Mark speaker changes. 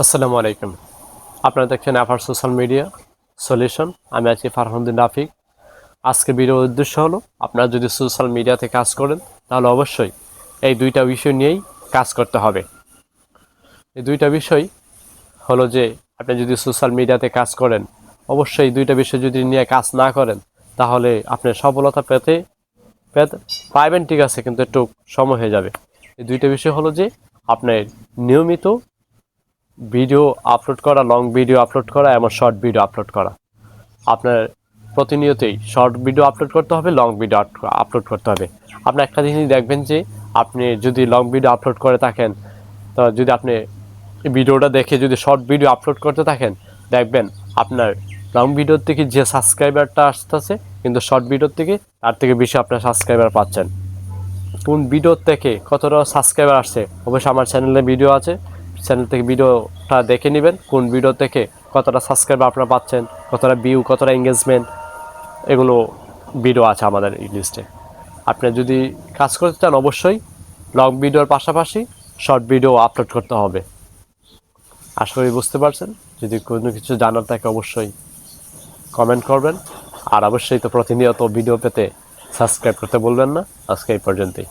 Speaker 1: আসসালামু আলাইকুম। আপনারা দেখছেন আফার সোশ্যাল মিডিয়া সলিউশন। আমি আছি ফারহানুদ্দিন রাফিক। আজকের ভিডিওর উদ্দেশ্য হলো, আপনারা যদি সোশ্যাল মিডিয়াতে কাজ করেন তাহলে অবশ্যই এই দুইটা বিষয় নিয়েই কাজ করতে হবে। এই দুইটা বিষয় হলো যে, আপনি যদি সোশ্যাল মিডিয়াতে কাজ করেন, অবশ্যই এই দুইটা বিষয় যদি নিয়ে কাজ না করেন তাহলে আপনি সফলতা পেতে পাইবেন, ঠিক আছে, কিন্তু একটু সময় হয়ে যাবে। এই দুইটা বিষয় হলো যে, আপনার নিয়মিত ভিডিও আপলোড করা, লং ভিডিও আপলোড করা এবং শর্ট ভিডিও আপলোড করা। আপনার প্রতিনিয়তই শর্ট ভিডিও আপলোড করতে হবে, লং ভিডিও আপলোড করতে হবে। আপনি একটা জিনিস দেখবেন যে, আপনি যদি লং ভিডিও আপলোড করে থাকেন, তো যদি আপনি ভিডিওটা দেখে যদি শর্ট ভিডিও আপলোড করতে থাকেন, দেখবেন আপনার লং ভিডিওর থেকে যে সাবস্ক্রাইবারটা আসতেছে, কিন্তু শর্ট ভিডিওর থেকে তার থেকে বেশি আপনার সাবস্ক্রাইবার পাচ্ছেন। কোন ভিডিওর থেকে কতটা সাবস্ক্রাইবার আসছে অবশ্যই আমার চ্যানেলে ভিডিও আছে, চ্যানেল থেকে ভিডিওটা দেখে নেবেন। কোন ভিডিও থেকে কতটা সাবস্ক্রাইবার আপনারা পাচ্ছেন, কতটা ভিউ, কতটা এঙ্গেজমেন্ট, এগুলো ভিডিও আছে আমাদের এই লিস্টে। আপনি যদি কাজ করতে চান অবশ্যই লং ভিডিওর পাশাপাশি শর্ট ভিডিও আপলোড করতে হবে। আশা করি বুঝতে পারছেন। যদি কোনো কিছু জানার থাকে অবশ্যই কমেন্ট করবেন। আর অবশ্যই তো প্রতিনিয়ত ভিডিও পেতে সাবস্ক্রাইব করতে বলবেন না। আজকে এই পর্যন্তই।